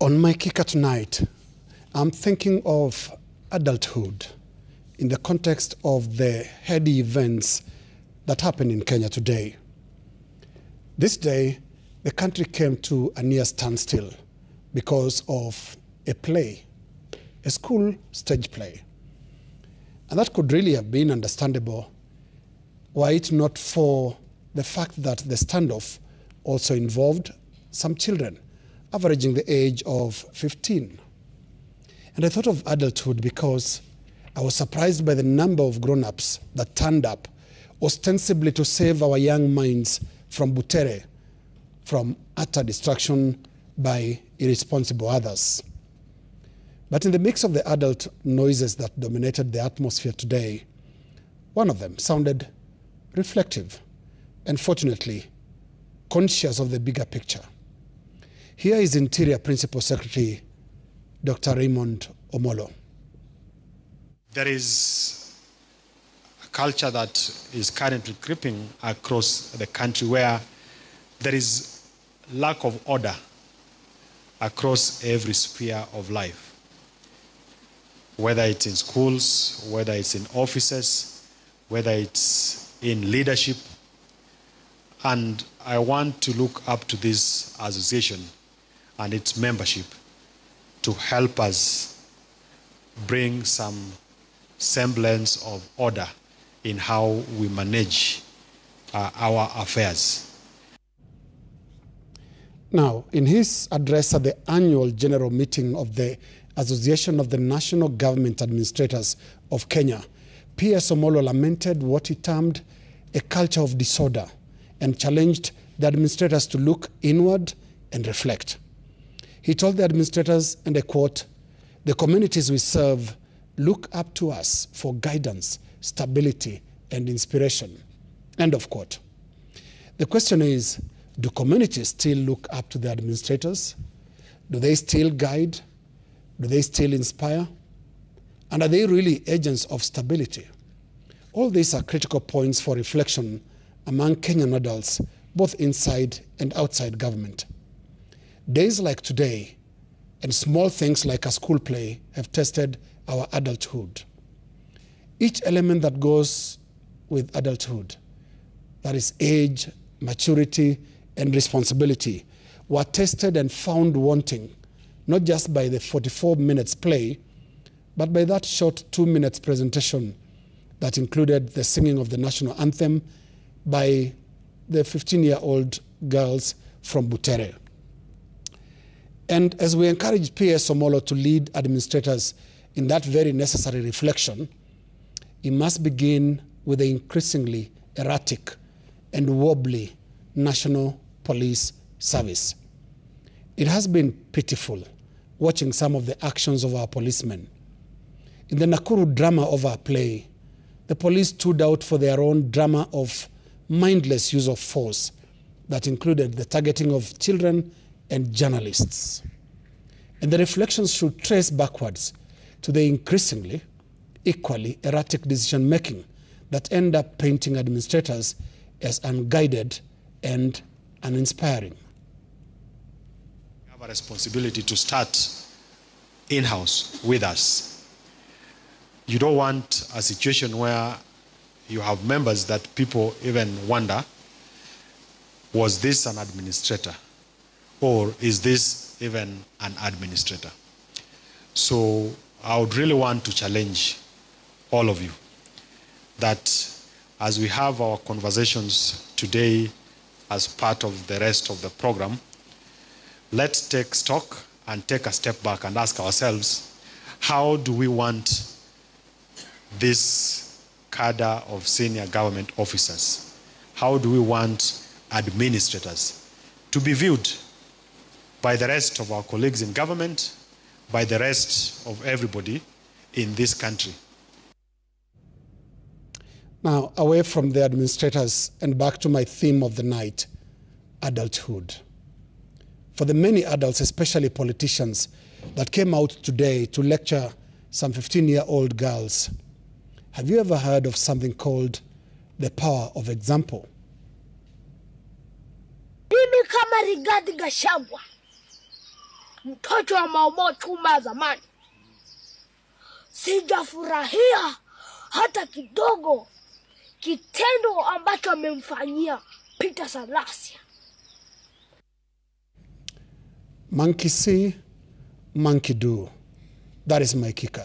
On my kicker tonight, I'm thinking of adulthood in the context of the heady events that happen in Kenya today. This day, the country came to a near standstill because of a play, a school stage play. And that could really have been understandable were it not for the fact that the standoff also involved some children, averaging the age of 15. And I thought of adulthood because I was surprised by the number of grown-ups that turned up ostensibly to save our young minds from butere, from utter destruction by irresponsible others. But in the mix of the adult noises that dominated the atmosphere today, one of them sounded reflective and fortunately conscious of the bigger picture. Here is Interior Principal Secretary, Dr. Raymond Omolo. There is a culture that is currently creeping across the country where there is lack of order across every sphere of life, whether it's in schools, whether it's in offices, whether it's in leadership. And I want to look up to this association and its membership to help us bring some semblance of order in how we manage our affairs. Now, in his address at the annual general meeting of the Association of the National Government Administrators of Kenya, P.S. Omolo lamented what he termed a culture of disorder and challenged the administrators to look inward and reflect. He told the administrators, and I quote, "The communities we serve look up to us for guidance, stability, and inspiration." End of quote. The question is, do communities still look up to the administrators? Do they still guide? Do they still inspire? And are they really agents of stability? All these are critical points for reflection among Kenyan adults, both inside and outside government. Days like today and small things like a school play have tested our adulthood. Each element that goes with adulthood, that is age, maturity, and responsibility, were tested and found wanting, not just by the 44 minutes play, but by that short 2 minutes presentation that included the singing of the national anthem by the 15-year-old girls from Butere. And as we encourage P.S. Omolo to lead administrators in that very necessary reflection, it must begin with the increasingly erratic and wobbly National Police Service. It has been pitiful watching some of the actions of our policemen. In the Nakuru drama of our play, the police stood out for their own drama of mindless use of force that included the targeting of children and journalists. And the reflections should trace backwards to the increasingly, equally erratic decision-making that end up painting administrators as unguided and uninspiring. We have a responsibility to start in-house with us. You don't want a situation where you have members that people even wonder, was this an administrator? Or is this even an administrator? So I would really want to challenge all of you that as we have our conversations today as part of the rest of the program, let's take stock and take a step back and ask ourselves, how do we want this cadre of senior government officers, how do we want administrators to be viewed by the rest of our colleagues in government, by the rest of everybody in this country? Now, away from the administrators and back to my theme of the night, adulthood. For the many adults, especially politicians, that came out today to lecture some 15-year-old girls, have you ever heard of something called the power of example? Mimi kama Rigathi Gachagua mtoto wa Maumau chuma ya zamani. Sijafurahia hata kidogo kitendo ambacho amemfanyia Peter Salasya. Monkey see, monkey do. That is my kicker.